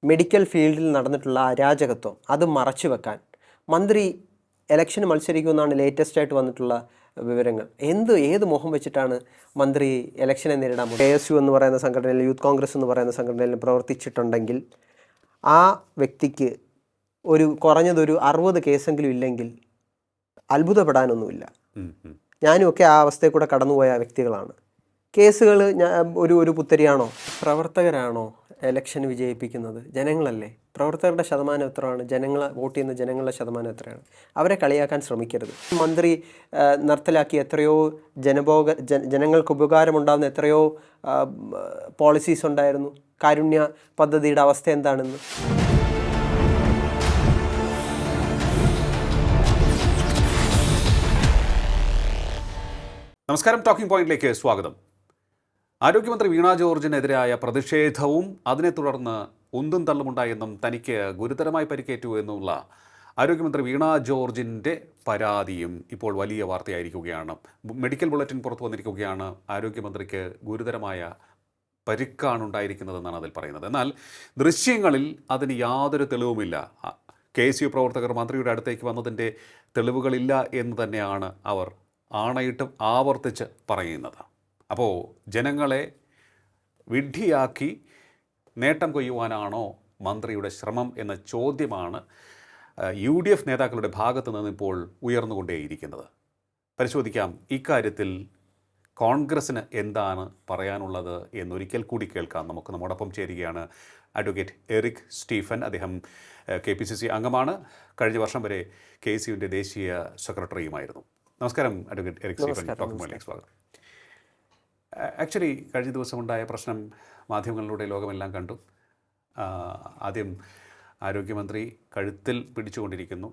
Medical ഫീൽഡിൽ നടന്നിട്ടുള്ള അരാജകത്വം അത് മറച്ചു വെക്കാൻ മന്ത്രി ഇലക്ഷന് മത്സരിക്കുമെന്നാണ് ലേറ്റസ്റ്റ് ആയിട്ട് വന്നിട്ടുള്ള വിവരങ്ങൾ. ഏത് മോഹം വെച്ചിട്ടാണ് മന്ത്രി ഇലക്ഷനെ നേരിടാൻ പോകുന്നത്? KSU എന്ന് പറയുന്ന സംഘടനയിൽ, യൂത്ത് കോൺഗ്രസ് എന്ന് പറയുന്ന സംഘടനയിൽ പ്രവർത്തിച്ചിട്ടുണ്ടെങ്കിൽ ആ വ്യക്തിക്ക് കുറഞ്ഞതൊരു 60 കേസെങ്കിലും ഇല്ലെങ്കിൽ അത്ഭുതപ്പെടാനൊന്നുമില്ല. ഞാനുമൊക്കെ ആ അവസ്ഥയിൽ കൂടെ കടന്നുപോയ വ്യക്തികളാണ്. കേസുകൾ ഒരു പുത്തരിയാണോ? പ്രവർത്തകരാണോ ഇലക്ഷൻ വിജയിപ്പിക്കുന്നത്? ജനങ്ങളല്ലേ. പ്രവർത്തകരുടെ ശതമാനം എത്രയാണ്? വോട്ട് ചെയ്യുന്ന ജനങ്ങളുടെ ശതമാനം എത്രയാണ്? അവരെ കളിയാക്കാൻ ശ്രമിക്കരുത്. മന്ത്രി നിർത്തലാക്കി എത്രയോ ജനങ്ങൾക്ക് ഉപകാരമുണ്ടാകുന്ന എത്രയോ പോളിസീസ് ഉണ്ടായിരുന്നു. കാരുണ്യ പദ്ധതിയുടെ അവസ്ഥ എന്താണെന്ന്. നമസ്കാരം. ടോക്കിംഗ് പോയിന്റിലേക്ക് സ്വാഗതം. ആരോഗ്യമന്ത്രി വീണ ജോർജിനെതിരായ പ്രതിഷേധവും അതിനെ തുടർന്ന് ഉന്തും തള്ളുമുണ്ടായെന്നും തനിക്ക് ഗുരുതരമായി പരിക്കേറ്റു എന്നുള്ള ആരോഗ്യമന്ത്രി വീണ ജോർജിൻ്റെ പരാതിയും ഇപ്പോൾ വലിയ വാർത്തയായിരിക്കുകയാണ്. മെഡിക്കൽ ബുള്ളറ്റിൻ പുറത്തു വന്നിരിക്കുകയാണ്. ആരോഗ്യമന്ത്രിക്ക് ഗുരുതരമായ പരിക്കാണുണ്ടായിരിക്കുന്നതെന്നാണ് അതിൽ പറയുന്നത്. എന്നാൽ ദൃശ്യങ്ങളിൽ അതിന് യാതൊരു തെളിവുമില്ല. KSU പ്രവർത്തകർ മന്ത്രിയുടെ അടുത്തേക്ക് വന്നതിൻ്റെ തെളിവുകളില്ല എന്ന് തന്നെയാണ് അവർ ആണയിട്ടും ആവർത്തിച്ച് പറയുന്നത്. അപ്പോൾ ജനങ്ങളെ വിഡ്ഢിയാക്കി നേട്ടം കൊയ്യുവാനാണോ മന്ത്രിയുടെ ശ്രമം എന്ന ചോദ്യമാണ് UDF നേതാക്കളുടെ ഭാഗത്തു നിന്ന് ഇപ്പോൾ ഉയർന്നുകൊണ്ടേയിരിക്കുന്നത്. പരിശോധിക്കാം ഇക്കാര്യത്തിൽ കോൺഗ്രസ്സിന് എന്താണ് പറയാനുള്ളത് എന്നൊരിക്കൽ കൂടി കേൾക്കാം. നമ്മോടൊപ്പം ചേരുകയാണ് അഡ്വക്കേറ്റ് എറിക് സ്റ്റീഫൻ. അദ്ദേഹം KPCC അംഗമാണ്. കഴിഞ്ഞ വർഷം വരെ KSUവിൻ്റെ ദേശീയ സെക്രട്ടറിയുമായിരുന്നു. നമസ്കാരം അഡ്വക്കേറ്റ് എറിക് സ്റ്റീഫൻ. ടോക്കിംഗ് പോയിന്റിലേക്ക് സ്വാഗതം. ആക്ച്വലി കഴിഞ്ഞ ദിവസമുണ്ടായ പ്രശ്നം മാധ്യമങ്ങളിലൂടെ ലോകമെല്ലാം കണ്ടു. ആദ്യം ആരോഗ്യമന്ത്രി കഴുത്തിൽ പിടിച്ചുകൊണ്ടിരിക്കുന്നു.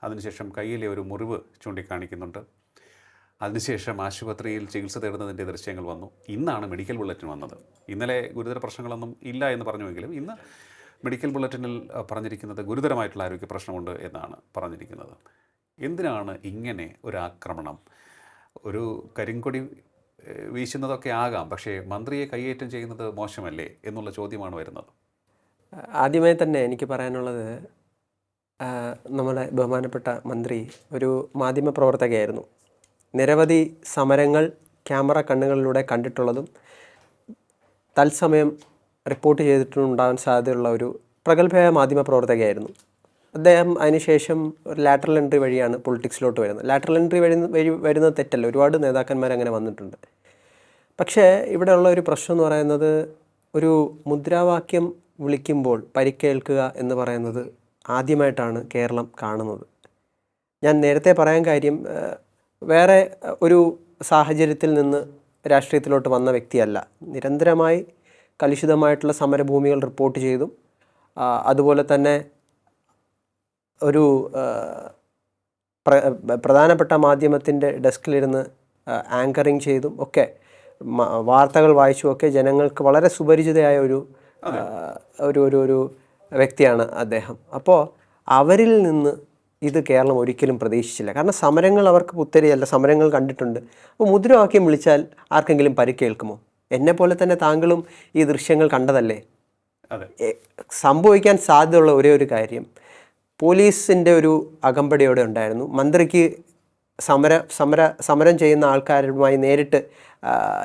അതിനുശേഷം കയ്യിലെ ഒരു മുറിവ് ചൂണ്ടിക്കാണിക്കുന്നുണ്ട്. അതിനുശേഷം ആശുപത്രിയിൽ ചികിത്സ തേടുന്നതിൻ്റെ ദൃശ്യങ്ങൾ വന്നു. ഇന്നാണ് മെഡിക്കൽ ബുള്ളറ്റിൻ വന്നത്. ഇന്നലെ ഗുരുതര പ്രശ്നങ്ങളൊന്നും ഇല്ല എന്ന് പറഞ്ഞുവെങ്കിലും ഇന്ന് മെഡിക്കൽ ബുള്ളറ്റിനിൽ പറഞ്ഞിരിക്കുന്നത് ഗുരുതരമായിട്ടുള്ള ആരോഗ്യ പ്രശ്നമുണ്ട് എന്നാണ് പറഞ്ഞിരിക്കുന്നത്. എന്തിനാണ് ഇങ്ങനെ ഒരു ആക്രമണം? ഒരു കരിങ്കൊടി വീശുന്നതൊക്കെ ആകാം, പക്ഷേ മന്ത്രിയെ കയ്യേറ്റം ചെയ്യുന്നത് മോശമല്ലേ എന്നുള്ള ചോദ്യമാണ് വരുന്നത്. ആദ്യമായി തന്നെ എനിക്ക് പറയാനുള്ളത്, നമ്മുടെ ബഹുമാനപ്പെട്ട മന്ത്രി ഒരു മാധ്യമപ്രവർത്തകയായിരുന്നു. നിരവധി സമരങ്ങൾ ക്യാമറ കണ്ണുകളിലൂടെ കണ്ടിട്ടുള്ളതും തത്സമയം റിപ്പോർട്ട് ചെയ്തിട്ടുണ്ടാകാൻ സാധ്യതയുള്ള ഒരു പ്രഗത്ഭയായ മാധ്യമപ്രവർത്തകയായിരുന്നു. അദ്ദേഹം അതിനുശേഷം ഒരു ലാറ്ററൽ എൻട്രി വഴിയാണ് പൊളിറ്റിക്സിലോട്ട് വരുന്നത്. ലാറ്ററൽ എൻട്രി വരുന്നത് തെറ്റല്ല, ഒരുപാട് നേതാക്കന്മാർ അങ്ങനെ വന്നിട്ടുണ്ട്. പക്ഷേ ഇവിടെയുള്ള ഒരു പ്രശ്നം എന്ന് പറയുന്നത്, ഒരു മുദ്രാവാക്യം വിളിക്കുമ്പോൾ പരിക്കേൽക്കുക എന്ന് പറയുന്നത് ആദ്യമായിട്ടാണ് കേരളം കാണുന്നത്. ഞാൻ നേരത്തെ പറയാൻ കാര്യം, വേറെ ഒരു സാഹചര്യത്തിൽ നിന്ന് രാഷ്ട്രീയത്തിലോട്ട് വന്ന വ്യക്തിയല്ല. നിരന്തരമായി കലുഷിതമായിട്ടുള്ള സമരഭൂമികൾ റിപ്പോർട്ട് ചെയ്തും അതുപോലെ തന്നെ ഒരു പ്രധാനപ്പെട്ട മാധ്യമത്തിൻ്റെ ഡെസ്കിലിരുന്ന് ആങ്കറിങ് ചെയ്തും ഒക്കെ വാർത്തകൾ വായിച്ചുമൊക്കെ ജനങ്ങൾക്ക് വളരെ സുപരിചിതയായ ഒരു വ്യക്തിയാണ് അദ്ദേഹം. അപ്പോൾ അവരിൽ നിന്ന് ഇത് കേരളം ഒരിക്കലും പ്രതീക്ഷിച്ചില്ല. കാരണം സമരങ്ങൾ അവർക്ക് പുത്തരിയല്ല, സമരങ്ങൾ കണ്ടിട്ടുണ്ട്. അപ്പോൾ മുദ്രാവാക്യം വിളിച്ചാൽ ആർക്കെങ്കിലും പരിക്കേൽക്കുമോ? എന്നെപ്പോലെ തന്നെ താങ്കളും ഈ ദൃശ്യങ്ങൾ കണ്ടതല്ലേ. സംഭവിക്കാൻ സാധ്യതയുള്ള ഒരേ ഒരു കാര്യം, പോലീസിൻ്റെ ഒരു അകമ്പടിയോടെ ഉണ്ടായിരുന്നു. മന്ത്രിക്ക് സമരം ചെയ്യുന്ന ആൾക്കാരുമായി നേരിട്ട്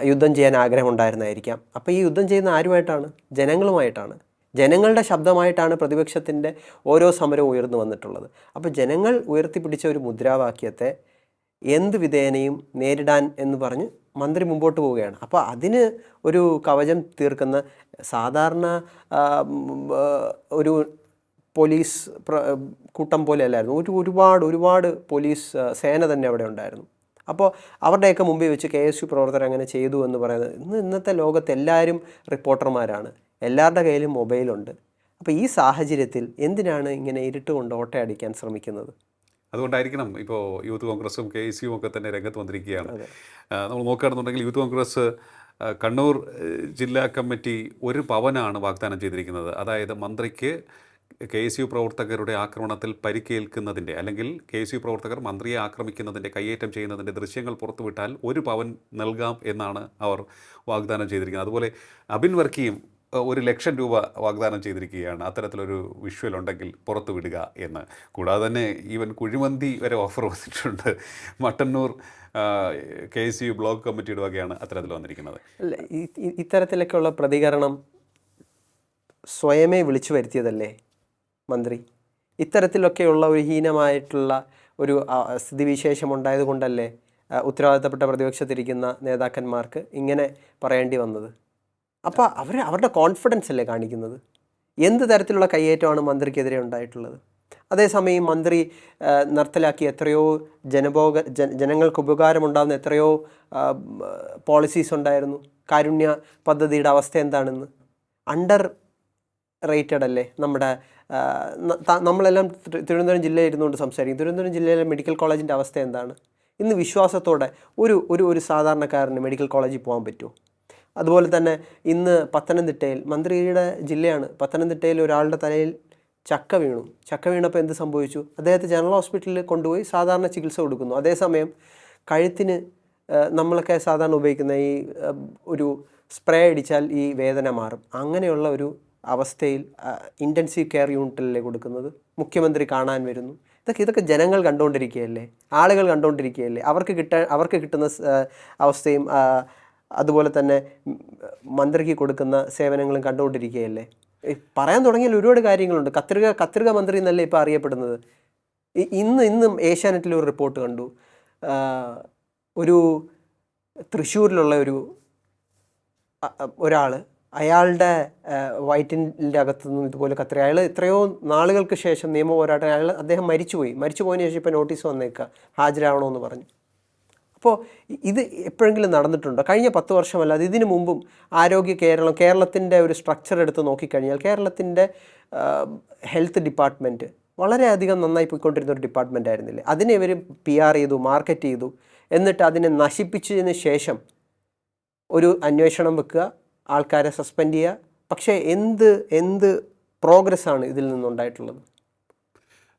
യുദ്ധം ചെയ്യാൻ ആഗ്രഹമുണ്ടായിരുന്നായിരിക്കാം. അപ്പോൾ ഈ യുദ്ധം ചെയ്യുന്ന ആരുമായിട്ടാണ്? ജനങ്ങളുമായിട്ടാണ്. ജനങ്ങളുടെ ശബ്ദമായിട്ടാണ് പ്രതിപക്ഷത്തിൻ്റെ ഓരോ സമരവും ഉയർന്നു വന്നിട്ടുള്ളത്. അപ്പോൾ ജനങ്ങൾ ഉയർത്തിപ്പിടിച്ച ഒരു മുദ്രാവാക്യത്തെ എന്ത് വിധേനയും നേരിടാൻ എന്ന് പറഞ്ഞ് മന്ത്രി മുമ്പോട്ട് പോവുകയാണ്. അപ്പോൾ അതിന് ഒരു കവചം തീർക്കുന്ന സാധാരണ ഒരു പോലീസ് കൂട്ടം പോലെ അല്ലായിരുന്നു. ഒരുപാട് പോലീസ് സേന തന്നെ അവിടെ ഉണ്ടായിരുന്നു. അപ്പോൾ അവരുടെയൊക്കെ മുമ്പിൽ വെച്ച് KSU പ്രവർത്തകർ അങ്ങനെ ചെയ്തു എന്ന് പറയുന്നത്, ഇന്നത്തെ ലോകത്ത് എല്ലാവരും റിപ്പോർട്ടർമാരാണ്, എല്ലാവരുടെ കയ്യിലും മൊബൈലുണ്ട്. അപ്പോൾ ഈ സാഹചര്യത്തിൽ എന്തിനാണ് ഇങ്ങനെ ഇരുട്ട് കൊണ്ട് ഓട്ടയടിക്കാൻ ശ്രമിക്കുന്നത്? അതുകൊണ്ടായിരിക്കണം ഇപ്പോൾ യൂത്ത് കോൺഗ്രസും KSUവും ഒക്കെ തന്നെ രംഗത്ത് വന്നിരിക്കുകയാണ്. നമ്മൾ നോക്കുകയാണെന്നുണ്ടെങ്കിൽ യൂത്ത് കോൺഗ്രസ് കണ്ണൂർ ജില്ലാ കമ്മിറ്റി 1 പവനാണ് വാഗ്ദാനം ചെയ്തിരിക്കുന്നത്. അതായത് മന്ത്രിക്ക് KSU പ്രവർത്തകരുടെ ആക്രമണത്തിൽ പരിക്കേൽക്കുന്നതിൻ്റെ, അല്ലെങ്കിൽ KSU പ്രവർത്തകർ മന്ത്രിയെ ആക്രമിക്കുന്നതിൻ്റെ, കയ്യേറ്റം ചെയ്യുന്നതിൻ്റെ ദൃശ്യങ്ങൾ പുറത്തുവിട്ടാൽ 1 പവൻ നൽകാം എന്നാണ് അവർ വാഗ്ദാനം ചെയ്തിരിക്കുന്നത്. അതുപോലെ അബിൻ വർക്കിയും 1,00,000 രൂപ വാഗ്ദാനം ചെയ്തിരിക്കുകയാണ്. അത്തരത്തിലൊരു വിഷ്വൽ ഉണ്ടെങ്കിൽ പുറത്തു വിടുക എന്ന്. കൂടാതെ തന്നെ ഈവൻ കുഴിമന്തി വരെ ഓഫർ വന്നിട്ടുണ്ട്. മട്ടന്നൂർ KSU ബ്ലോക്ക് കമ്മിറ്റിയുടെ വകയാണ് അത്തരത്തിൽ വന്നിരിക്കുന്നത്. അല്ല, ഇത്തരത്തിലൊക്കെയുള്ള പ്രതികരണം സ്വയമേ വിളിച്ചു വരുത്തിയതല്ലേ മന്ത്രി? ഇത്തരത്തിലൊക്കെയുള്ള ഒരു ഹീനമായിട്ടുള്ള ഒരു സ്ഥിതിവിശേഷം ഉണ്ടായത് കൊണ്ടല്ലേ ഉത്തരവാദിത്തപ്പെട്ട പ്രതിപക്ഷത്തിരിക്കുന്ന നേതാക്കന്മാർക്ക് ഇങ്ങനെ പറയേണ്ടി വന്നത്? അപ്പോൾ അവരുടെ കോൺഫിഡൻസ് അല്ലേ കാണിക്കുന്നത്? എന്ത് തരത്തിലുള്ള കയ്യേറ്റമാണ് മന്ത്രിക്കെതിരെ ഉണ്ടായിട്ടുള്ളത്? അതേസമയം മന്ത്രി നിർത്തലാക്കിയ എത്രയോ ജനങ്ങൾക്ക് ഉപകാരമുണ്ടാകുന്ന എത്രയോ പോളിസീസ് ഉണ്ടായിരുന്നു. കാരുണ്യ പദ്ധതിയുടെ അവസ്ഥ എന്താണെന്ന് അണ്ടർ റേറ്റഡ് അല്ലേ? നമ്മുടെ നമ്മളെല്ലാം തിരുവനന്തപുരം ജില്ലയിൽ ഇരുന്നുകൊണ്ട് സംസാരിക്കും. തിരുവനന്തപുരം ജില്ലയിലെ മെഡിക്കൽ കോളേജിൻ്റെ അവസ്ഥ എന്താണ്? ഇന്ന് വിശ്വാസത്തോടെ ഒരു സാധാരണക്കാരന് മെഡിക്കൽ കോളേജിൽ പോകാൻ പറ്റുമോ? അതുപോലെ തന്നെ ഇന്ന് പത്തനംതിട്ടയിൽ, മന്ത്രിയുടെ ജില്ലയാണ്, പത്തനംതിട്ടയിൽ ഒരാളുടെ തലയിൽ ചക്ക വീണപ്പോൾ എന്ത് സംഭവിച്ചു? അദ്ദേഹത്തെ ജനറൽ ഹോസ്പിറ്റലിൽ കൊണ്ടുപോയി സാധാരണ ചികിത്സ കൊടുക്കുന്നു. അതേസമയം കഴുത്തിന് നമ്മളൊക്കെ സാധാരണ ഉപയോഗിക്കുന്ന ഈ ഒരു സ്പ്രേ അടിച്ചാൽ ഈ വേദന മാറും. അങ്ങനെയുള്ള ഒരു അവസ്ഥയിൽ ഇൻറ്റൻസീവ് കെയർ യൂണിറ്റിലല്ലേ കൊടുക്കുന്നത്. മുഖ്യമന്ത്രി കാണാൻ വരുന്നു. ഇതൊക്കെ ജനങ്ങൾ കണ്ടുകൊണ്ടിരിക്കുകയല്ലേ, ആളുകൾ കണ്ടുകൊണ്ടിരിക്കുകയല്ലേ? അവർക്ക് കിട്ടുന്ന അവസ്ഥയും അതുപോലെ തന്നെ മന്ത്രിക്ക് കൊടുക്കുന്ന സേവനങ്ങളും കണ്ടുകൊണ്ടിരിക്കുകയല്ലേ? പറയാൻ തുടങ്ങിയാൽ ഒരുപാട് കാര്യങ്ങളുണ്ട്. കത്രിക മന്ത്രി എന്നല്ലേ ഇപ്പോൾ അറിയപ്പെടുന്നത്. ഇന്നും ഏഷ്യാനെറ്റിൽ ഒരു റിപ്പോർട്ട് കണ്ടു. ഒരു തൃശ്ശൂരിലുള്ള ഒരാൾ, അയാളുടെ വയറ്റിൻ്റെ അകത്തുനിന്നും ഇതുപോലെ കത്രിക, അയാൾ എത്രയോ നാളുകൾക്ക് ശേഷം നിയമ പോരാട്ടം, അദ്ദേഹം മരിച്ചു പോയതിന് ശേഷം ഇപ്പോൾ നോട്ടീസ് വന്നേക്കുക ഹാജരാകണമെന്ന് പറഞ്ഞു. അപ്പോൾ ഇത് എപ്പോഴെങ്കിലും നടന്നിട്ടുണ്ടോ? കഴിഞ്ഞ 10 വർഷമല്ലാതെ ഇതിനു മുമ്പും കേരളത്തിൻ്റെ ഒരു സ്ട്രക്ചർ എടുത്ത് നോക്കിക്കഴിഞ്ഞാൽ കേരളത്തിൻ്റെ ഹെൽത്ത് ഡിപ്പാർട്ട്മെൻറ്റ് വളരെയധികം നന്നായി പോയിക്കൊണ്ടിരുന്ന ഒരു ഡിപ്പാർട്ട്മെൻ്റ് ആയിരുന്നില്ലേ? അതിനെ ഇവർ PR ചെയ്തു, മാർക്കറ്റ് ചെയ്തു, എന്നിട്ട് അതിനെ നശിപ്പിച്ചതിന് ശേഷം ഒരു അന്വേഷണം വെക്കുക, ആൾക്കാരെ സസ്പെൻഡ് ചെയ്യുക. പക്ഷേ എന്ത് പ്രോഗ്രസ്സാണ് ഇതിൽ നിന്നുണ്ടായിട്ടുള്ളത്?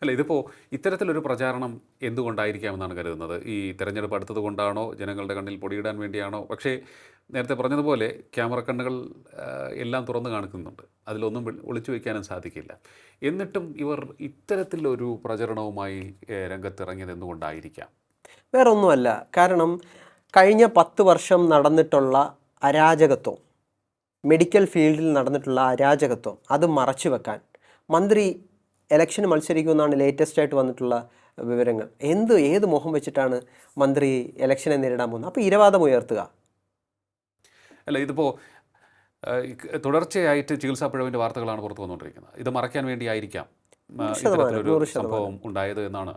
അല്ല, ഇതിപ്പോൾ ഇത്തരത്തിലൊരു പ്രചാരണം എന്തുകൊണ്ടായിരിക്കാമെന്നാണ് കരുതുന്നത്? ഈ തെരഞ്ഞെടുപ്പ് അടുത്തത് കൊണ്ടാണോ, ജനങ്ങളുടെ കണ്ണിൽ പൊടിയിടാൻ വേണ്ടിയാണോ? പക്ഷേ നേരത്തെ പറഞ്ഞതുപോലെ ക്യാമറ കണ്ണുകൾ എല്ലാം തുറന്നു കാണിക്കുന്നുണ്ട്, അതിലൊന്നും ഒളിച്ചു വയ്ക്കാനും സാധിക്കില്ല. എന്നിട്ടും ഇവർ ഇത്തരത്തിലൊരു പ്രചരണവുമായി രംഗത്തിറങ്ങിയത് എന്തുകൊണ്ടായിരിക്കാം? വേറെ ഒന്നുമല്ല, കാരണം കഴിഞ്ഞ 10 വർഷം നടന്നിട്ടുള്ള അരാജകത്വം, മെഡിക്കൽ ഫീൽഡിൽ നടന്നിട്ടുള്ള അരാജകത്വം, അത് മറച്ചു വെക്കാൻ മന്ത്രി ഇലക്ഷന് മത്സരിക്കുമെന്നാണ് ലേറ്റസ്റ്റ് ആയിട്ട് വന്നിട്ടുള്ള വിവരങ്ങൾ. ഏത് മോഹം വെച്ചിട്ടാണ് മന്ത്രി ഇലക്ഷനെ നേരിടാൻ പോകുന്നത്? അപ്പോൾ ഇരവാദം ഉയർത്തുക. അല്ല, ഇതിപ്പോൾ തുടർച്ചയായിട്ട് ചികിത്സാ പിഴവിൻ്റെ വാർത്തകളാണ് പുറത്തു വന്നുകൊണ്ടിരിക്കുന്നത്. ഇത് മറയ്ക്കാൻ വേണ്ടിയായിരിക്കാം ഇത്തരത്തിലൊരു സംഭവം ഉണ്ടായത് എന്നാണ്.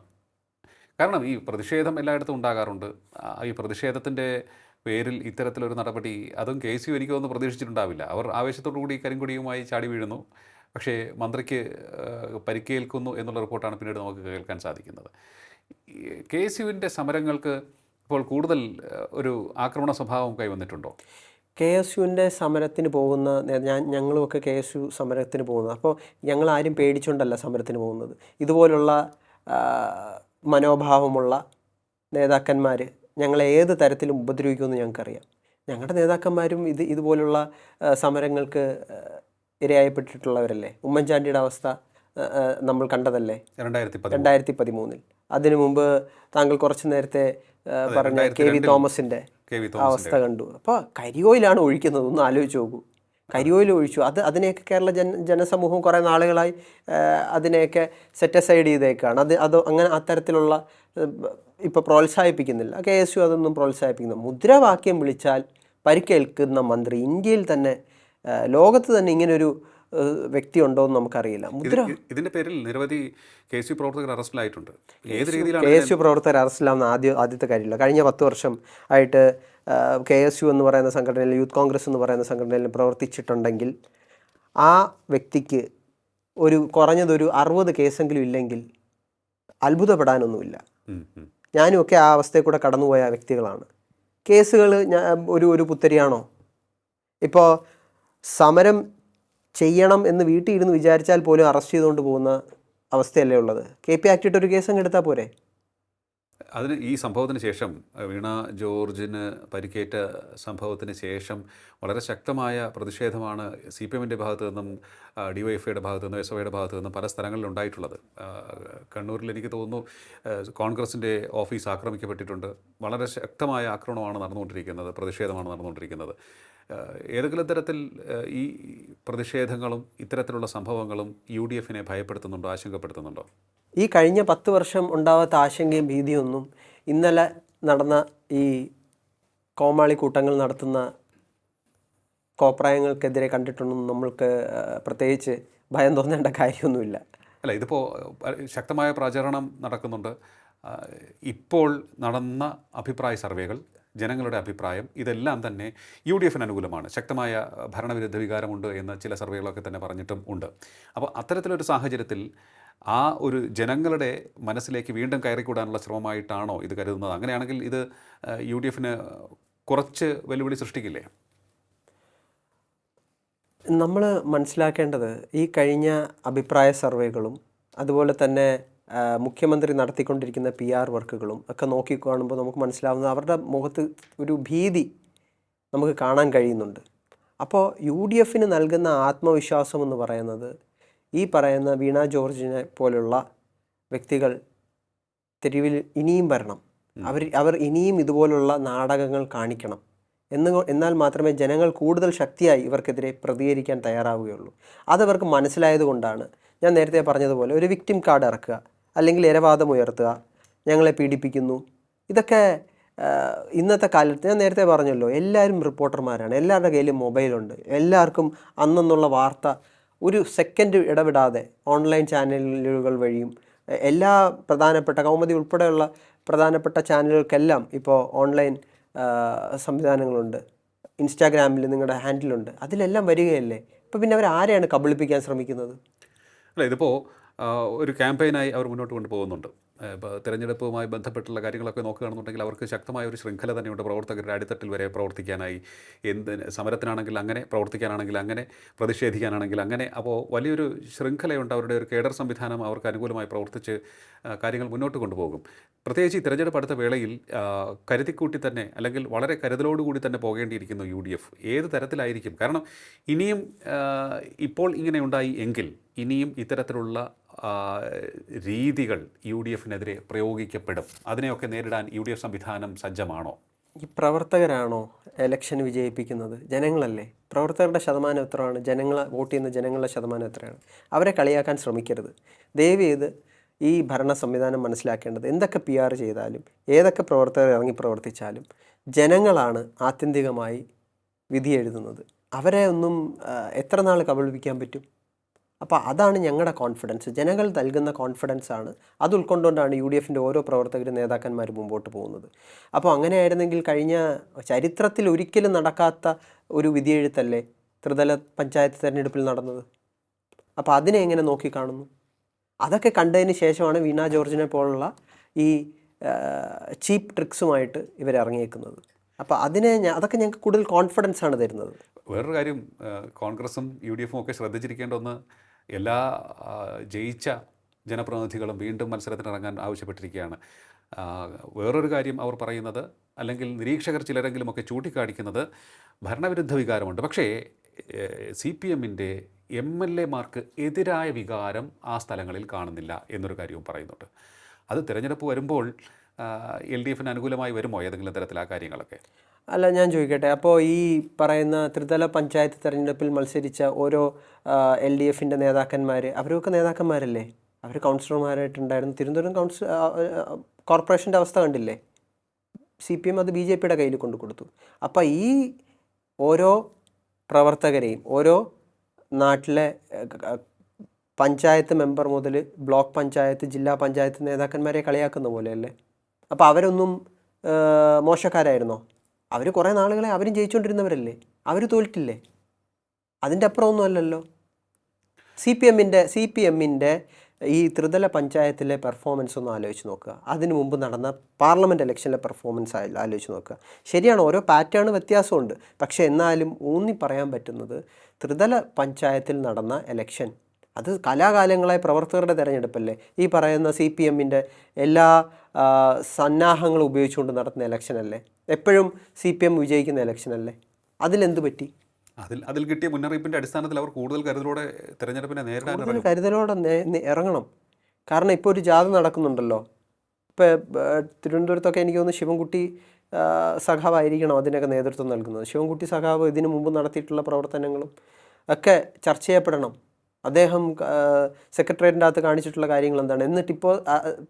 കാരണം ഈ പ്രതിഷേധം എല്ലായിടത്തും ഉണ്ടാകാറുണ്ട്. ഈ പ്രതിഷേധത്തിൻ്റെ പേരിൽ ഇത്തരത്തിലൊരു നടപടി, അതും KSU എനിക്ക് തോന്നുന്നു പ്രതീക്ഷിച്ചിട്ടുണ്ടാവില്ല. അവർ ആവേശത്തോടു കൂടി കരിങ്കൊടിയുമായി ചാടി വീഴുന്നു, പക്ഷേ മന്ത്രിക്ക് പരിക്കേൽക്കുന്നു എന്നുള്ള റിപ്പോർട്ടാണ് പിന്നീട് നമുക്ക് കേൾക്കാൻ സാധിക്കുന്നത്. KSUവിൻ്റെ സമരങ്ങൾക്ക് ഇപ്പോൾ കൂടുതൽ ഒരു ആക്രമണ സ്വഭാവം കൈവന്നിട്ടുണ്ടോ? KSUവിൻ്റെ സമരത്തിന് പോകുന്ന ഞങ്ങളുമൊക്കെ KSU സമരത്തിന് പോകുന്നത്. അപ്പോൾ ഞങ്ങൾ ആരും പേടിച്ചുകൊണ്ടല്ല സമരത്തിന് പോകുന്നത്. ഇതുപോലുള്ള മനോഭാവമുള്ള നേതാക്കന്മാർ ഞങ്ങളെ ഏത് തരത്തിലും ഉപദ്രവിക്കുമെന്ന് ഞങ്ങൾക്കറിയാം. ഞങ്ങളുടെ നേതാക്കന്മാരും ഇതുപോലുള്ള സമരങ്ങൾക്ക് ഇരയായപ്പെട്ടിട്ടുള്ളവരല്ലേ. ഉമ്മൻചാണ്ടിയുടെ അവസ്ഥ നമ്മൾ കണ്ടതല്ലേ 2013. അതിനു മുമ്പ് താങ്കൾ കുറച്ച് നേരത്തെ പറഞ്ഞ KV തോമസിൻ്റെ അവസ്ഥ കണ്ടു. അപ്പോൾ കരിയോയിലാണ് ഒഴിക്കുന്നത്. ഒന്ന് ആലോചിച്ച് നോക്കൂ, കരിയോയിൽ ഒഴിച്ചു. അതിനെയൊക്കെ കേരള ജനസമൂഹം കുറേ നാളുകളായി അതിനെയൊക്കെ സെറ്റ് അസൈഡ് ചെയ്തേക്കാണ്. അങ്ങനെ അത്തരത്തിലുള്ള ഇപ്പോൾ പ്രോത്സാഹിപ്പിക്കുന്നില്ല. KSU അതൊന്നും പ്രോത്സാഹിപ്പിക്കുന്നു. മുദ്രാവാക്യം വിളിച്ചാൽ പരിക്കേൽക്കുന്ന മന്ത്രി ഇന്ത്യയിൽ തന്നെ, ലോകത്ത് തന്നെ ഇങ്ങനൊരു വ്യക്തി ഉണ്ടോ എന്ന് നമുക്കറിയില്ല. ഇതിൻ്റെ പേരിൽ നിരവധി KSU പ്രവർത്തകർ അറസ്റ്റിലായിട്ടുണ്ട്. ഏത് രീതിയിലാണ് KSU പ്രവർത്തകർ അറസ്റ്റിലാവുന്ന ആദ്യത്തെ കാര്യമില്ല. കഴിഞ്ഞ 10 വർഷം ആയിട്ട് KSU എന്ന് പറയുന്ന സംഘടനയിൽ, യൂത്ത് കോൺഗ്രസ് എന്ന് പറയുന്ന സംഘടനയിൽ പ്രവർത്തിച്ചിട്ടുണ്ടെങ്കിൽ ആ വ്യക്തിക്ക് കുറഞ്ഞതൊരു 60 കേസെങ്കിലും ഇല്ലെങ്കിൽ അത്ഭുതപ്പെടാനൊന്നുമില്ല. ഞാനുമൊക്കെ ആ അവസ്ഥയിൽ കൂടെ കടന്നുപോയ വ്യക്തികളാണ്. കേസുകൾ ഒരു പുത്തരിയാണോ? ഇപ്പോൾ സമരം ചെയ്യണം എന്ന് വീട്ടിൽ ഇരുന്ന് വിചാരിച്ചാൽ പോലും അറസ്റ്റ് ചെയ്തുകൊണ്ട് പോകുന്ന അവസ്ഥയല്ലേ ഉള്ളത്. KP ആക്ട് ഇട്ട് ഒരു കേസ് അങ്ങ് എടുത്താൽ പോരെ? അതിന് ഈ സംഭവത്തിന് ശേഷം വീണ ജോർജിന് പരിക്കേറ്റ സംഭവത്തിന് ശേഷം വളരെ ശക്തമായ പ്രതിഷേധമാണ് CPM-ൻ്റെ ഭാഗത്തു നിന്നും DYFIയുടെ ഭാഗത്തു നിന്നും SOIയുടെ ഭാഗത്തു നിന്നും പല സ്ഥലങ്ങളിൽ ഉണ്ടായിട്ടുള്ളത്. കണ്ണൂരിൽ എനിക്ക് തോന്നുന്നു കോൺഗ്രസിൻ്റെ ഓഫീസ് ആക്രമിക്കപ്പെട്ടിട്ടുണ്ട്. വളരെ ശക്തമായ ആക്രമണമാണ് നടന്നുകൊണ്ടിരിക്കുന്നത്, പ്രതിഷേധമാണ് നടന്നുകൊണ്ടിരിക്കുന്നത്. ഏതെങ്കിലും തരത്തിൽ ഈ പ്രതിഷേധങ്ങളും ഇത്തരത്തിലുള്ള സംഭവങ്ങളും UDF-നെ ഭയപ്പെടുത്തുന്നുണ്ടോ, ആശങ്കപ്പെടുത്തുന്നുണ്ടോ? ഈ കഴിഞ്ഞ 10 വർഷം ഉണ്ടാവാത്ത ആശങ്കയും ഭീതിയൊന്നും ഇന്നലെ നടന്ന ഈ കോമാളി കൂട്ടങ്ങൾ നടത്തുന്ന കോപ്രായങ്ങൾക്കെതിരെ കണ്ടിട്ടുണ്ടെന്ന് നമ്മൾക്ക് പ്രത്യേകിച്ച് ഭയം തോന്നേണ്ട കാര്യമൊന്നുമില്ല. അല്ല, ഇതിപ്പോൾ ശക്തമായ പ്രചരണം നടക്കുന്നുണ്ട്. ഇപ്പോൾ നടന്ന അഭിപ്രായ സർവേകൾ, ജനങ്ങളുടെ അഭിപ്രായം, ഇതെല്ലാം തന്നെ UDF-ന് അനുകൂലമാണ്. ശക്തമായ ഭരണവിരുദ്ധ വികാരമുണ്ട് എന്ന് ചില സർവേകളൊക്കെ തന്നെ പറഞ്ഞിട്ടും ഉണ്ട്. അപ്പോൾ അത്തരത്തിലൊരു സാഹചര്യത്തിൽ ആ ഒരു ജനങ്ങളുടെ മനസ്സിലേക്ക് വീണ്ടും കയറിക്കൂടാനുള്ള ശ്രമമായിട്ടാണോ ഇത് കരുതുന്നത്? അങ്ങനെയാണെങ്കിൽ ഇത് UDF-ന് കുറച്ച് വെല്ലുവിളി സൃഷ്ടിക്കില്ലേ? നമ്മൾ മനസ്സിലാക്കേണ്ടത് ഈ കഴിഞ്ഞ അഭിപ്രായ സർവേകളും അതുപോലെ തന്നെ മുഖ്യമന്ത്രി നടത്തിക്കൊണ്ടിരിക്കുന്ന PR വർക്കുകളും ഒക്കെ നോക്കി കാണുമ്പോൾ നമുക്ക് മനസ്സിലാവുന്നത് അവരുടെ മുഖത്ത് ഒരു ഭീതി നമുക്ക് കാണാൻ കഴിയുന്നുണ്ട്. അപ്പോൾ UDF-ന് നൽകുന്ന ആത്മവിശ്വാസം എന്ന് പറയുന്നത് ഈ പറയുന്ന വീണ ജോർജിനെ പോലുള്ള വ്യക്തികൾ തെരുവിൽ ഇനിയും വരണം, അവർ ഇനിയും ഇതുപോലുള്ള നാടകങ്ങൾ കാണിക്കണം എന്നാൽ മാത്രമേ ജനങ്ങൾ കൂടുതൽ ശക്തിയായി ഇവർക്കെതിരെ പ്രതികരിക്കാൻ തയ്യാറാവുകയുള്ളൂ. അതവർക്ക് മനസ്സിലായത് കൊണ്ടാണ് ഞാൻ നേരത്തെ പറഞ്ഞതുപോലെ ഒരു വിക്ടിം കാർഡ് ഇറക്കുക, അല്ലെങ്കിൽ ഇരവാദം ഉയർത്തുക, ഞങ്ങളെ പീഡിപ്പിക്കുന്നു. ഇതൊക്കെ ഇന്നത്തെ കാലത്ത് ഞാൻ നേരത്തെ പറഞ്ഞല്ലോ, എല്ലാവരും റിപ്പോർട്ടർമാരാണ്, എല്ലാവരുടെ കയ്യിലും മൊബൈലുണ്ട്, എല്ലാവർക്കും അന്നുള്ള വാർത്ത ഒരു സെക്കൻഡ് ഇടവിടാതെ ഓൺലൈൻ ചാനലുകൾ വഴിയും എല്ലാ പ്രധാനപ്പെട്ട കൗമുദി ഉൾപ്പെടെയുള്ള പ്രധാനപ്പെട്ട ചാനലുകൾക്കെല്ലാം ഇപ്പോൾ ഓൺലൈൻ സംവിധാനങ്ങളുണ്ട്. ഇൻസ്റ്റാഗ്രാമിൽ നിങ്ങളുടെ ഹാൻഡിലുണ്ട്, അതിലെല്ലാം വരികയല്ലേ. ഇപ്പോൾ പിന്നെ അവർ ആരെയാണ് കബളിപ്പിക്കാൻ ശ്രമിക്കുന്നത്? അല്ല, ഇതിപ്പോൾ ഒരു ക്യാമ്പയിനായി അവർ മുന്നോട്ട് കൊണ്ടുപോകുന്നുണ്ട്. ഇപ്പോൾ തിരഞ്ഞെടുപ്പുമായി ബന്ധപ്പെട്ടുള്ള കാര്യങ്ങളൊക്കെ നോക്കുകയാണെന്നുണ്ടെങ്കിൽ അവർക്ക് ശക്തമായ ഒരു ശൃംഖല തന്നെയുണ്ട്. പ്രവർത്തകരുടെ അടിത്തട്ടിൽ വരെ പ്രവർത്തിക്കാനായി, സമരത്തിനാണെങ്കിൽ അങ്ങനെ, പ്രവർത്തിക്കാനാണെങ്കിൽ അങ്ങനെ, പ്രതിഷേധിക്കാനാണെങ്കിൽ അങ്ങനെ. അപ്പോൾ വലിയൊരു ശൃംഖലയുണ്ട്, അവരുടെ ഒരു കേഡർ സംവിധാനം അവർക്ക് അനുകൂലമായി പ്രവർത്തിച്ച് കാര്യങ്ങൾ മുന്നോട്ട് കൊണ്ടുപോകും. പ്രത്യേകിച്ച് ഈ തിരഞ്ഞെടുപ്പ് അടുത്ത വേളയിൽ കരുതിക്കൂട്ടി തന്നെ, അല്ലെങ്കിൽ വളരെ കരുതലോടുകൂടി തന്നെ പോകേണ്ടിയിരിക്കുന്നു UDF. ഏത് തരത്തിലായിരിക്കും? കാരണം ഇനിയും ഇപ്പോൾ ഇങ്ങനെ ഉണ്ടായി എങ്കിൽ ഇനിയും ഇത്തരത്തിലുള്ള രീതികൾ UDF-നെതിരെ പ്രയോഗിക്കപ്പെടും. അതിനെയൊക്കെ നേരിടാൻ UDF സംവിധാനം സജ്ജമാണോ? ഈ പ്രവർത്തകരാണോ എലക്ഷൻ വിജയിപ്പിക്കുന്നത്? ജനങ്ങളല്ലേ. പ്രവർത്തകരുടെ ശതമാനം എത്രയാണ്? വോട്ട് ചെയ്യുന്ന ജനങ്ങളുടെ ശതമാനം എത്രയാണ്? അവരെ കളിയാക്കാൻ ശ്രമിക്കരുത്. ദയവ് ചെയ്ത് ഈ ഭരണ സംവിധാനം മനസ്സിലാക്കേണ്ടത്, എന്തൊക്കെ PR ചെയ്താലും ഏതൊക്കെ പ്രവർത്തകർ ഇറങ്ങി പ്രവർത്തിച്ചാലും ജനങ്ങളാണ് ആത്യന്തികമായി വിധി എഴുതുന്നത്. അവരെ ഒന്നും എത്ര നാൾ കബളിപ്പിക്കാൻ പറ്റും? അപ്പോൾ അതാണ് ഞങ്ങളുടെ കോൺഫിഡൻസ്, ജനങ്ങൾ നൽകുന്ന കോൺഫിഡൻസാണ്. അത് ഉൾക്കൊണ്ടുകൊണ്ടാണ് UDF-ൻ്റെ ഓരോ പ്രവർത്തകരും നേതാക്കന്മാരും മുമ്പോട്ട് പോകുന്നത്. അപ്പോൾ അങ്ങനെയായിരുന്നെങ്കിൽ കഴിഞ്ഞ ചരിത്രത്തിൽ ഒരിക്കലും നടക്കാത്ത ഒരു വിധിയെഴുത്തല്ലേ ത്രിതല പഞ്ചായത്ത് തിരഞ്ഞെടുപ്പിൽ നടന്നത്. അപ്പോൾ അതിനെ എങ്ങനെ നോക്കിക്കാണുന്നു? അതൊക്കെ കണ്ടതിന് ശേഷമാണ് വീണ ജോർജിനെ പോലുള്ള ഈ ചീപ്പ് ട്രിക്സുമായിട്ട് ഇവരിറങ്ങിയേക്കുന്നത്. അപ്പോൾ അതൊക്കെ ഞങ്ങൾക്ക് കൂടുതൽ കോൺഫിഡൻസ് ആണ് തരുന്നത്. വേറൊരു കാര്യം, കോൺഗ്രസും UDF-ഉം ഒക്കെ ശ്രദ്ധിച്ചിരിക്കേണ്ട ഒന്ന്, എല്ലാ ജയിച്ച ജനപ്രതിനിധികളും വീണ്ടും മത്സരത്തിനിറങ്ങാൻ ആവശ്യപ്പെട്ടിരിക്കുകയാണ്. വേറൊരു കാര്യം അവർ പറയുന്നത്, അല്ലെങ്കിൽ നിരീക്ഷകർ ചിലരെങ്കിലുമൊക്കെ ചൂണ്ടിക്കാണിക്കുന്നത്, ഭരണവിരുദ്ധ വികാരമുണ്ട്, പക്ഷേ CPM-ൻ്റെ MLA-മാർക്ക് എതിരായ വികാരം ആ സ്ഥലങ്ങളിൽ കാണുന്നില്ല എന്നൊരു കാര്യവും പറയുന്നുണ്ട്. അത് തിരഞ്ഞെടുപ്പ് വരുമ്പോൾ LDF-ന് അനുകൂലമായി വരുമോ ഏതെങ്കിലും തരത്തിൽ ആ കാര്യങ്ങളൊക്കെ? അല്ല, ഞാൻ ചോദിക്കട്ടെ, അപ്പോൾ ഈ പറയുന്ന ത്രിതല പഞ്ചായത്ത് തിരഞ്ഞെടുപ്പിൽ മത്സരിച്ച ഓരോ LDF-ൻ്റെ നേതാക്കന്മാർ, അവരൊക്കെ നേതാക്കന്മാരല്ലേ? അവർ കൗൺസിലർമാരായിട്ടുണ്ടായിരുന്നു. തിരുവനന്തപുരം കോർപ്പറേഷൻ്റെ അവസ്ഥ കണ്ടില്ലേ? CPM അത് BJP-യുടെ കയ്യിൽ കൊണ്ടു കൊടുത്തു. അപ്പോൾ ഈ ഓരോ പ്രവർത്തകരെയും, ഓരോ നാട്ടിലെ പഞ്ചായത്ത് മെമ്പർ മുതൽ ബ്ലോക്ക് പഞ്ചായത്ത്, ജില്ലാ പഞ്ചായത്ത് നേതാക്കന്മാരെ കളിയാക്കുന്ന പോലെയല്ലേ? അപ്പോൾ അവരൊന്നും മോശക്കാരായിരുന്നോ? അവർ കുറേ നാളുകളെ അവരും ജയിച്ചുകൊണ്ടിരുന്നവരല്ലേ? അവർ തോറ്റില്ലേ? അതിൻ്റെ അപ്പുറമൊന്നും അല്ലല്ലോ. CPM-ൻ്റെ ഈ ത്രിതല പഞ്ചായത്തിലെ പെർഫോമൻസ് ഒന്ന് ആലോചിച്ച് നോക്കുക. അതിനു മുമ്പ് നടന്ന പാർലമെൻറ്റ് ഇലക്ഷനിലെ പെർഫോമൻസ് ആലോചിച്ച് നോക്കുക. ശരിയാണ്, ഓരോ പാറ്റേൺ വ്യത്യാസമുണ്ട്. പക്ഷേ എന്നാലും ഊന്നി പറയാൻ പറ്റുന്നത്, ത്രിതല പഞ്ചായത്തിൽ നടന്ന ഇലക്ഷൻ അത് കലാകാലങ്ങളായ പ്രവർത്തകരുടെ തിരഞ്ഞെടുപ്പല്ലേ. ഈ പറയുന്ന CPM-ൻ്റെ എല്ലാ സന്നാഹങ്ങളും ഉപയോഗിച്ചുകൊണ്ട് നടത്തുന്ന ഇലക്ഷനല്ലേ. എപ്പോഴും CPM വിജയിക്കുന്ന ഇലക്ഷനല്ലേ. അതിലെന്ത് പറ്റി? അതിൽ കിട്ടിയ മുന്നറിയിപ്പിൻ്റെ അടിസ്ഥാനത്തിൽ അവർ കൂടുതൽ കരുതലോടെ തിരഞ്ഞെടുപ്പിനെ നേരിടാൻ കൂടുതൽ കരുതലോടെ ഇറങ്ങണം. കാരണം ഇപ്പോൾ ഒരു ജാഥ നടക്കുന്നുണ്ടല്ലോ. ഇപ്പോൾ തിരുവനന്തപുരത്തൊക്കെ എനിക്ക് തോന്നുന്നു ശിവൻകുട്ടി സഖാവായിരിക്കണം അതിനൊക്കെ നേതൃത്വം നൽകുന്നത്. ശിവൻകുട്ടി സഖാവ് ഇതിനു മുമ്പ് നടത്തിയിട്ടുള്ള പ്രവർത്തനങ്ങളും ഒക്കെ ചർച്ച ചെയ്യപ്പെടണം. അദ്ദേഹം സെക്രട്ടേറിയറ്റിൻ്റെ അകത്ത് കാണിച്ചിട്ടുള്ള കാര്യങ്ങൾ എന്താണ്. എന്നിട്ടിപ്പോൾ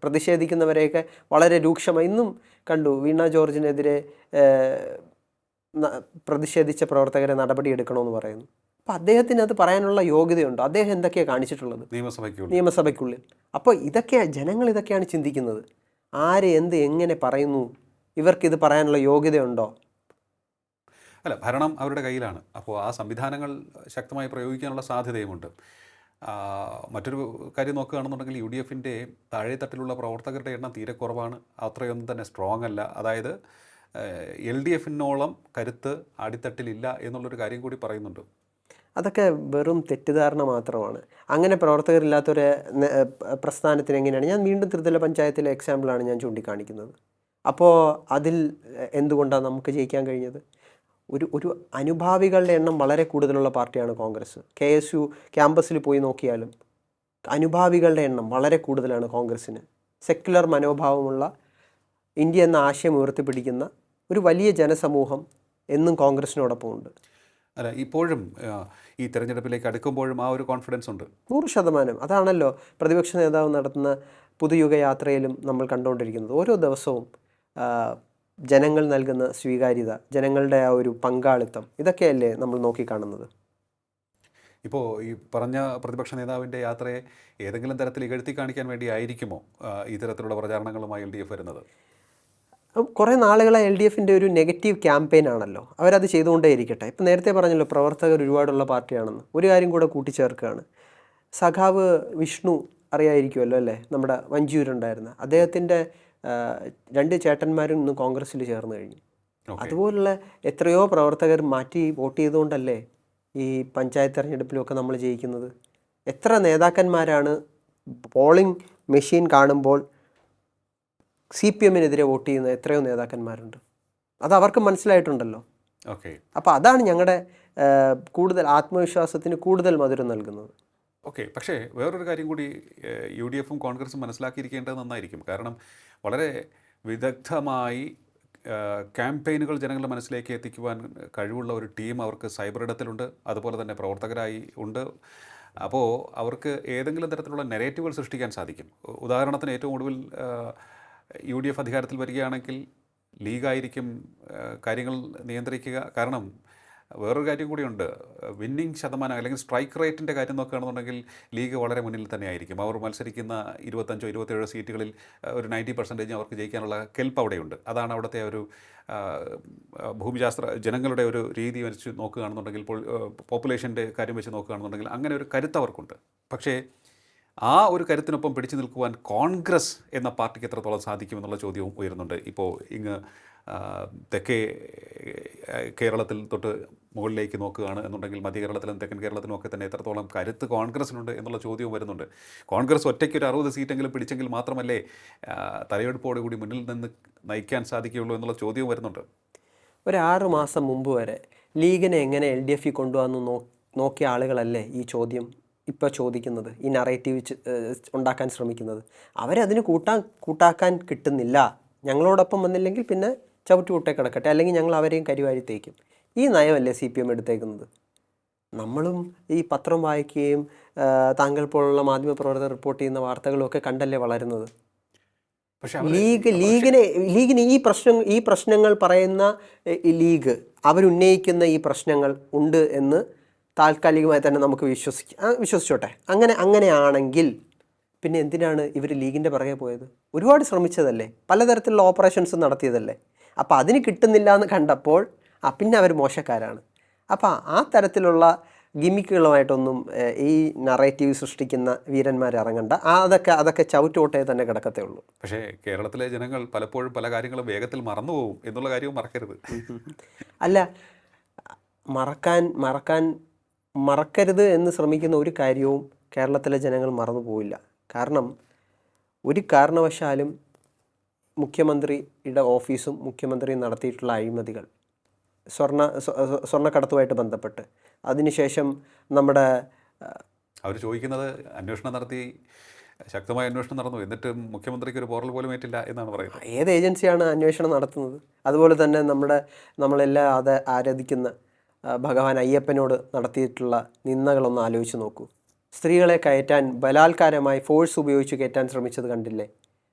പ്രതിഷേധിക്കുന്നവരെയൊക്കെ വളരെ രൂക്ഷമായി ഇന്നും കണ്ടു. വീണ ജോർജിനെതിരെ പ്രതിഷേധിച്ച പ്രവർത്തകരെ നടപടിയെടുക്കണമെന്ന് പറയുന്നു. അപ്പോൾ അദ്ദേഹത്തിന് അത് പറയാനുള്ള യോഗ്യതയുണ്ടോ? അദ്ദേഹം എന്തൊക്കെയാണ് കാണിച്ചിട്ടുള്ളത് നിയമസഭയ്ക്കുള്ളിൽ? അപ്പോൾ ജനങ്ങൾ ഇതൊക്കെയാണ് ചിന്തിക്കുന്നത്. ആര് എന്ത് എങ്ങനെ പറയുന്നു, ഇവർക്കിത് പറയാനുള്ള യോഗ്യതയുണ്ടോ? അല്ല, ഭരണം അവരുടെ കയ്യിലാണ്. അപ്പോൾ ആ സംവിധാനങ്ങൾ ശക്തമായി പ്രയോഗിക്കാനുള്ള സാധ്യതയുമുണ്ട്. മറ്റൊരു കാര്യം നോക്കുകയാണെന്നുണ്ടെങ്കിൽ UDF-ൻ്റെ താഴെത്തട്ടിലുള്ള പ്രവർത്തകരുടെ എണ്ണം തീരെ കുറവാണ്. അത്രയൊന്നും തന്നെ സ്ട്രോങ് അല്ല. അതായത് LDF-നോളം കരുത്ത് അടിത്തട്ടിലില്ല എന്നുള്ളൊരു കാര്യം കൂടി പറയുന്നുണ്ട്. അതൊക്കെ വെറും തെറ്റിദ്ധാരണ മാത്രമാണ്. അങ്ങനെ പ്രവർത്തകരില്ലാത്തൊരു പ്രസ്ഥാനത്തിന് എങ്ങനെയാണ്? ഞാൻ വീണ്ടും ത്രിതല പഞ്ചായത്തിലെ എക്സാമ്പിളാണ് ഞാൻ ചൂണ്ടിക്കാണിക്കുന്നത്. അപ്പോൾ അതിൽ എന്തുകൊണ്ടാണ് നമുക്ക് ജയിക്കാൻ കഴിഞ്ഞത്? ഒരു അനുഭാവികളുടെ എണ്ണം വളരെ കൂടുതലുള്ള പാർട്ടിയാണ് കോൺഗ്രസ്. KSU ക്യാമ്പസിൽ പോയി നോക്കിയാലും അനുഭാവികളുടെ എണ്ണം വളരെ കൂടുതലാണ് കോൺഗ്രസ്സിന്. സെക്യുലർ മനോഭാവമുള്ള ഇന്ത്യ എന്ന ആശയം ഉയർത്തിപ്പിടിക്കുന്ന ഒരു വലിയ ജനസമൂഹം എന്നും കോൺഗ്രസ്സിനോടൊപ്പമുണ്ട്. അല്ല, ഇപ്പോഴും ഈ തെരഞ്ഞെടുപ്പിലേക്ക് അടുക്കുമ്പോഴും ആ ഒരു കോൺഫിഡൻസ് ഉണ്ട് 100%. അതാണല്ലോ പ്രതിപക്ഷ നേതാവ് നടത്തുന്ന പുതുയുഗ യാത്രയിലും നമ്മൾ കണ്ടുകൊണ്ടിരിക്കുന്നത്. ഓരോ ദിവസവും ജനങ്ങൾ നൽകുന്ന സ്വീകാര്യത, ജനങ്ങളുടെ ആ ഒരു പങ്കാളിത്തം, ഇതൊക്കെയല്ലേ നമ്മൾ നോക്കിക്കാണുന്നത്. ഇപ്പോൾ ഈ പറഞ്ഞ പ്രതിപക്ഷ നേതാവിൻ്റെ യാത്രയെ ഏതെങ്കിലും തരത്തിൽ ഇകഴ്ത്തി കാണിക്കാൻ വേണ്ടി ആയിരിക്കുമോ ഈ തരത്തിലുള്ള പ്രചാരണങ്ങളുമായി LDF വരുന്നത്? കുറേ നാളുകളായി LDF-ൻ്റെ ഒരു നെഗറ്റീവ് ക്യാമ്പയിൻ ആണല്ലോ. അവരത് ചെയ്തുകൊണ്ടേ ഇരിക്കട്ടെ. ഇപ്പം നേരത്തെ പറഞ്ഞല്ലോ പ്രവർത്തകർ ഒരുപാടുള്ള പാർട്ടിയാണെന്ന്. ഒരു കാര്യം കൂടെ കൂട്ടിച്ചേർക്കുകയാണ്. സഖാവ് വിഷ്ണു അറിയായിരിക്കുമല്ലോ അല്ലേ, നമ്മുടെ വഞ്ചിയൂരുണ്ടായിരുന്ന അദ്ദേഹത്തിൻ്റെ 2 ചേട്ടന്മാരും ഇന്ന് കോൺഗ്രസ്സിൽ ചേർന്ന് കഴിഞ്ഞു. അതുപോലുള്ള എത്രയോ പ്രവർത്തകർ മാറ്റി വോട്ട് ചെയ്തുകൊണ്ടല്ലേ ഈ പഞ്ചായത്ത് തെരഞ്ഞെടുപ്പിലൊക്കെ നമ്മൾ ജയിക്കുന്നത്. എത്ര നേതാക്കന്മാരാണ് പോളിംഗ് മെഷീൻ കാണുമ്പോൾ CPM-നെതിരെ വോട്ട് ചെയ്യുന്ന എത്രയോ നേതാക്കന്മാരുണ്ട്. അത് അവർക്ക് മനസ്സിലായിട്ടുണ്ടല്ലോ. അപ്പോൾ അതാണ് ഞങ്ങളുടെ കൂടുതൽ ആത്മവിശ്വാസത്തിന് കൂടുതൽ മധുരം നൽകുന്നത്. പക്ഷേ വേറൊരു കാര്യം കൂടി UDF-ഉം കോൺഗ്രസും മനസ്സിലാക്കിയിരിക്കേണ്ടത് നന്നായിരിക്കും. കാരണം വളരെ വിദഗ്ധമായി ക്യാമ്പയിനുകൾ ജനങ്ങളുടെ മനസ്സിലേക്ക് എത്തിക്കുവാൻ കഴിവുള്ള ഒരു ടീം അവർക്ക് സൈബർ ഇടത്തിലുണ്ട്. അതുപോലെ തന്നെ പ്രവർത്തകരായി ഉണ്ട്. അപ്പോൾ അവർക്ക് ഏതെങ്കിലും തരത്തിലുള്ള നെറേറ്റീവുകൾ സൃഷ്ടിക്കാൻ സാധിക്കും. ഉദാഹരണത്തിന് ഏറ്റവും ഒടുവിൽ UDF അധികാരത്തിൽ വരികയാണെങ്കിൽ ലീഗായിരിക്കും കാര്യങ്ങൾ നിയന്ത്രിക്കുക. കാരണം വേറൊരു കാര്യം കൂടിയുണ്ട്. വിന്നിങ് ശതമാനം അല്ലെങ്കിൽ സ്ട്രൈക്ക് റേറ്റിൻ്റെ കാര്യം നോക്കുകയാണെന്നുണ്ടെങ്കിൽ ലീഗ് വളരെ മുന്നിൽ തന്നെ ആയിരിക്കും. അവർ മത്സരിക്കുന്ന 25-27 സീറ്റുകളിൽ ഒരു 90% അവർക്ക് ജയിക്കാനുള്ള കെൽപ്പ് അവിടെയുണ്ട്. അതാണ് അവിടുത്തെ ഒരു ഭൂമിശാസ്ത്ര ജനങ്ങളുടെ ഒരു രീതി വെച്ച് നോക്കുകയാണെന്നുണ്ടെങ്കിൽ, പോപ്പുലേഷൻ്റെ കാര്യം വെച്ച് നോക്കുകയാണെന്നുണ്ടെങ്കിൽ അങ്ങനെ ഒരു കരുത്ത് അവർക്കുണ്ട്. പക്ഷേ ആ ഒരു കരുത്തിനൊപ്പം പിടിച്ചു നിൽക്കുവാൻ കോൺഗ്രസ് എന്ന പാർട്ടിക്ക് എത്രത്തോളം സാധിക്കുമെന്നുള്ള ചോദ്യവും ഉയരുന്നുണ്ട്. ഇപ്പോൾ ഇങ്ങ് തെക്കേ കേരളത്തിൽ തൊട്ട് മുകളിലേക്ക് നോക്കുകയാണ് എന്നുണ്ടെങ്കിൽ മധ്യ കേരളത്തിലും തെക്കൻ കേരളത്തിലും ഒക്കെ തന്നെ എത്രത്തോളം കരുത്ത് കോൺഗ്രസിനുണ്ട് എന്നുള്ള ചോദ്യവും വരുന്നുണ്ട്. കോൺഗ്രസ് ഒറ്റയ്ക്ക് ഒരു 60 സീറ്റെങ്കിലും പിടിച്ചെങ്കിൽ മാത്രമല്ലേ തലയെടുപ്പോടുകൂടി മുന്നിൽ നിന്ന് നയിക്കാൻ സാധിക്കുകയുള്ളൂ എന്നുള്ള ചോദ്യവും വരുന്നുണ്ട്. ഒരു 6 മാസം മുമ്പ് വരെ ലീഗിനെ എങ്ങനെ LDF കൊണ്ടുവന്ന് നോക്കിയ ആളുകളല്ലേ ഈ ചോദ്യം ഇപ്പോൾ ചോദിക്കുന്നത്, ഈ നറേറ്റീവ് ഉണ്ടാക്കാൻ ശ്രമിക്കുന്നത്. അവരതിന് കൂട്ടാക്കാൻ കിട്ടുന്നില്ല. ഞങ്ങളോടൊപ്പം വന്നില്ലെങ്കിൽ പിന്നെ ചവിട്ടുകൂട്ടേ കിടക്കട്ടെ, അല്ലെങ്കിൽ ഞങ്ങൾ അവരെയും കരിവാരി തേക്കും. ഈ നയമല്ലേ CPM എടുത്തേക്കുന്നത്. നമ്മളും ഈ പത്രം വായിക്കുകയും താങ്കൾ പോലുള്ള മാധ്യമപ്രവർത്തകർ റിപ്പോർട്ട് ചെയ്യുന്ന വാർത്തകളും ഒക്കെ കണ്ടല്ലേ വളരുന്നത്. ലീഗിന് ഈ പ്രശ്നങ്ങൾ പറയുന്ന ലീഗ് അവരുന്നയിക്കുന്ന ഈ പ്രശ്നങ്ങൾ ഉണ്ട് എന്ന് താൽക്കാലികമായി തന്നെ നമുക്ക് വിശ്വസിച്ചോട്ടെ. അങ്ങനെയാണെങ്കിൽ പിന്നെ എന്തിനാണ് ഇവർ ലീഗിൻ്റെ പിറകെ പോയത്? ഒരുപാട് ശ്രമിച്ചതല്ലേ, പലതരത്തിലുള്ള ഓപ്പറേഷൻസ് നടത്തിയതല്ലേ. അപ്പോൾ അതിന് കിട്ടുന്നില്ല എന്ന് കണ്ടപ്പോൾ പിന്നെ അവർ മോശക്കാരാണ്. അപ്പോൾ ആ തരത്തിലുള്ള ഗിമിക്കുകളുമായിട്ടൊന്നും ഈ നറേറ്റീവ് സൃഷ്ടിക്കുന്ന വീരന്മാർ ഇറങ്ങണ്ട. അതൊക്കെ ചവിട്ടുകൊട്ടേ തന്നെ കിടക്കത്തേ ഉള്ളൂ. പക്ഷേ കേരളത്തിലെ ജനങ്ങൾ പലപ്പോഴും പല കാര്യങ്ങളും വേഗത്തിൽ മറന്നുപോകും എന്നുള്ള കാര്യവും മറക്കരുത്. അല്ല, മറക്കരുത് എന്ന് ശ്രമിക്കുന്ന ഒരു കാര്യവും കേരളത്തിലെ ജനങ്ങൾ മറന്നു പോവില്ല. കാരണം ഒരു കാരണവശാലും മുഖ്യമന്ത്രിയുടെ ഓഫീസും മുഖ്യമന്ത്രിയും നടത്തിയിട്ടുള്ള അഴിമതികൾ, സ്വർണ്ണക്കടത്തുമായിട്ട് ബന്ധപ്പെട്ട്, അതിനുശേഷം നമ്മുടെ അവർ ചോദിക്കുന്നത് അന്വേഷണം നടത്തി, ശക്തമായ അന്വേഷണം നടന്നു, എന്നിട്ടും മുഖ്യമന്ത്രിക്ക് ഒരു പോറൽ പോലും ഏറ്റില്ല എന്നാണ് പറയുന്നത്. ഏത് ഏജൻസിയാണ് അന്വേഷണം നടത്തുന്നത്? അതുപോലെ തന്നെ നമ്മളെല്ലാം ആരാധിക്കുന്ന ഭഗവാൻ അയ്യപ്പനോട് നടത്തിയിട്ടുള്ള നിന്ദകളൊന്ന് ആലോചിച്ച് നോക്കൂ. സ്ത്രീകളെ കയറ്റാൻ ബലാത്കാരമായി ഫോഴ്സ് ഉപയോഗിച്ച് കയറ്റാൻ ശ്രമിച്ചത് കണ്ടില്ലേ?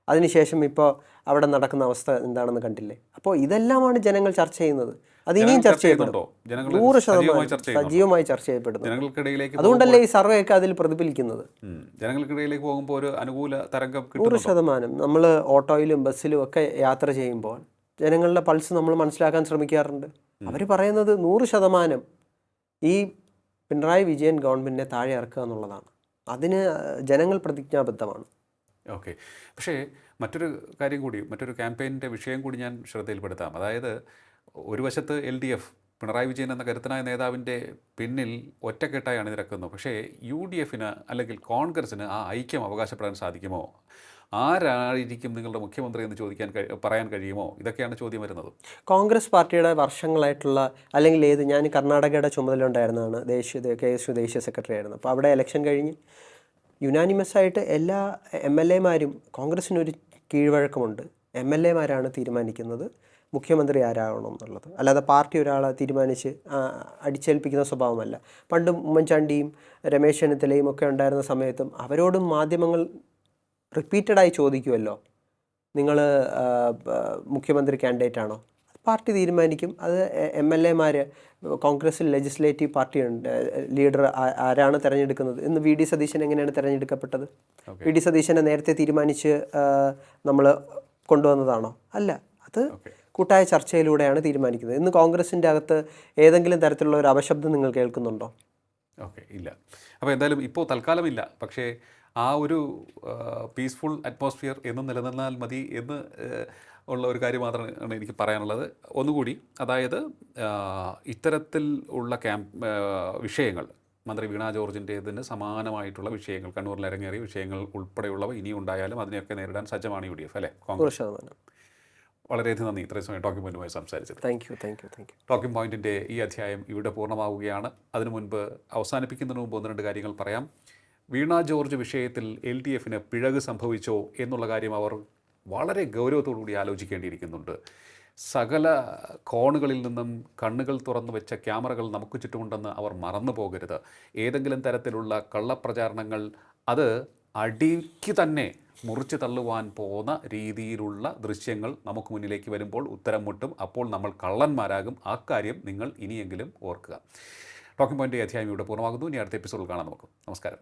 അതിനുശേഷം ഇപ്പോൾ അവിടെ നടക്കുന്ന അവസ്ഥ എന്താണെന്ന് കണ്ടില്ലേ? അപ്പോൾ ഇതെല്ലാമാണ് ജനങ്ങൾ ചർച്ച ചെയ്യുന്നത്. അത് ഇനിയും ചർച്ച ചെയ്യപ്പെടും. 100% സജീവമായി ചർച്ച ചെയ്യപ്പെടുന്നു. ജനങ്ങൾക്കിടയിലേക്ക് അതുകൊണ്ടല്ലേ ഈ സർവേ ഒക്കെ അതിൽ പ്രതിഫലിക്കുന്നത്. ജനങ്ങൾക്കിടയിലേക്ക് പോകുമ്പോൾ ഒരു അനുകൂല തരംഗം 100%. നമ്മൾ ഓട്ടോയിലും ബസ്സിലും ഒക്കെ യാത്ര ചെയ്യുമ്പോൾ ജനങ്ങളുടെ പൾസ് നമ്മൾ മനസ്സിലാക്കാൻ ശ്രമിക്കാറുണ്ട്. അവർ പറയുന്നത് 100% ഈ പിണറായി വിജയൻ ഗവൺമെൻറ്റിനെ താഴെ ഇറക്കുക എന്നുള്ളതാണ്. അതിന് ജനങ്ങൾ പ്രതിജ്ഞാബദ്ധമാണ്. ഓക്കെ. പക്ഷേ മറ്റൊരു കാര്യം കൂടി, മറ്റൊരു ക്യാമ്പയിൻ്റെ വിഷയം കൂടി ഞാൻ ശ്രദ്ധയിൽപ്പെടുത്താം. അതായത് ഒരു വശത്ത് LDF, പിണറായി വിജയൻ എന്ന കരുത്തനായ നേതാവിൻ്റെ പിന്നിൽ ഒറ്റക്കെട്ടായി അണിനിരക്കുന്നു. പക്ഷേ UDF അല്ലെങ്കിൽ കോൺഗ്രസ്സിന് ആ ഐക്യം അവകാശപ്പെടാൻ സാധിക്കുമോ? ആരായിരിക്കും നിങ്ങളുടെ മുഖ്യമന്ത്രി എന്ന് പറയാൻ കഴിയുമോ? ഇതൊക്കെയാണ് ചോദ്യം വരുന്നത്. കോൺഗ്രസ് പാർട്ടിയുടെ വർഷങ്ങളായിട്ടുള്ള, അല്ലെങ്കിൽ ഞാൻ കർണാടകയുടെ ചുമതല ഉണ്ടായിരുന്നതാണ്, KSU ദേശീയ സെക്രട്ടറി ആയിരുന്നു. അപ്പോൾ അവിടെ ഇലക്ഷൻ കഴിഞ്ഞ് യുനാനിമസായിട്ട് എല്ലാ MLA മാരും, കോൺഗ്രസ്സിനൊരു കീഴ്വഴക്കമുണ്ട്, MLA മാരാണ് തീരുമാനിക്കുന്നത് മുഖ്യമന്ത്രി ആരാകണം എന്നുള്ളത്. അല്ലാതെ പാർട്ടി ഒരാളെ തീരുമാനിച്ച് അടിച്ചേൽപ്പിക്കുന്ന സ്വഭാവമല്ല. പണ്ടും ഉമ്മൻചാണ്ടിയും രമേശ് ചെന്നിത്തലയും ഒക്കെ ഉണ്ടായിരുന്ന സമയത്തും അവരോടും മാധ്യമങ്ങൾ റിപ്പീറ്റഡായി ചോദിക്കുമല്ലോ, നിങ്ങൾ മുഖ്യമന്ത്രി കാൻഡിഡേറ്റ് ആണോ? പാർട്ടി തീരുമാനിക്കും. അത് MLA മാർ, കോൺഗ്രസ്സിൽ ലെജിസ്ലേറ്റീവ് പാർട്ടിയുണ്ട്, ലീഡർ ആരാണ് തിരഞ്ഞെടുക്കുന്നത്. ഇന്ന് VD സതീശൻ എങ്ങനെയാണ് തിരഞ്ഞെടുക്കപ്പെട്ടത്? VD സതീശനെ നേരത്തെ തീരുമാനിച്ച് നമ്മൾ കൊണ്ടുവന്നതാണോ? അല്ല, അത് കൂട്ടായ ചർച്ചയിലൂടെയാണ് തീരുമാനിക്കുന്നത്. ഇന്ന് കോൺഗ്രസിൻ്റെ അകത്ത് ഏതെങ്കിലും തരത്തിലുള്ള ഒരു അപശബ്ദം നിങ്ങൾ കേൾക്കുന്നുണ്ടോ? ഓക്കെ, ഇല്ല. അപ്പോൾ എന്തായാലും ഇപ്പോൾ തൽക്കാലമില്ല. പക്ഷേ ആ ഒരു പീസ്ഫുൾ അറ്റ്മോസ്ഫിയർ എന്നും നിലനിന്നാൽ മതി എന്ന് ഉള്ള ഒരു കാര്യം മാത്രമാണ് എനിക്ക് പറയാനുള്ളത്. ഒന്നുകൂടി, അതായത് ഇത്തരത്തിൽ ഉള്ള വിഷയങ്ങൾ, മന്ത്രി വീണ ജോർജിൻ്റേതിന് സമാനമായിട്ടുള്ള വിഷയങ്ങൾ, കണ്ണൂരിൽ ഇറങ്ങേറിയ വിഷയങ്ങൾ ഉൾപ്പെടെയുള്ളവ ഇനിയും ഉണ്ടായാലും അതിനെയൊക്കെ നേരിടാൻ സജ്ജമാണ് UDF, അല്ലേ? 100%. വളരെയധികം നന്ദി ഇത്രയും സമയം ടോക്കിംഗ് പോയിന്റുമായി സംസാരിച്ചത്. Thank you. ടോക്കിംഗ് പോയിന്റിൻ്റെ ഈ അധ്യായം ഇവിടെ പൂർണ്ണമാവുകയാണ്. അതിനു മുൻപ്, അവസാനിപ്പിക്കുന്നതിന് മുമ്പ് 1-2 കാര്യങ്ങൾ പറയാം. വീണ ജോർജ് വിഷയത്തിൽ LDFന് പിഴക് സംഭവിച്ചോ എന്നുള്ള കാര്യം അവർ വളരെ ഗൗരവത്തോടുകൂടി ആലോചിക്കേണ്ടിയിരിക്കുന്നുണ്ട്. സകല കോണുകളിൽ നിന്നും കണ്ണുകൾ തുറന്നു വെച്ച ക്യാമറകൾ നമുക്ക് ചുറ്റുമുണ്ടെന്ന് അവർ മറന്നു പോകരുത്. ഏതെങ്കിലും തരത്തിലുള്ള കള്ളപ്രചാരണങ്ങൾ അത് അടിക്ക് തന്നെ മുറിച്ച് തള്ളുവാൻ പോകുന്ന രീതിയിലുള്ള ദൃശ്യങ്ങൾ നമുക്ക് മുന്നിലേക്ക് വരുമ്പോൾ ഉത്തരം മുട്ടും. അപ്പോൾ നമ്മൾ കള്ളന്മാരാകും. ആ കാര്യം നിങ്ങൾ ഇനിയെങ്കിലും ഓർക്കുക. ടോക്കിംഗ് പോയിൻ്റ് അധ്യായം ഇവിടെ പൂർണ്ണമാകുന്നു. ഇനി അടുത്ത എപ്പിസോഡിൽ കാണാം നമുക്ക്. നമസ്കാരം.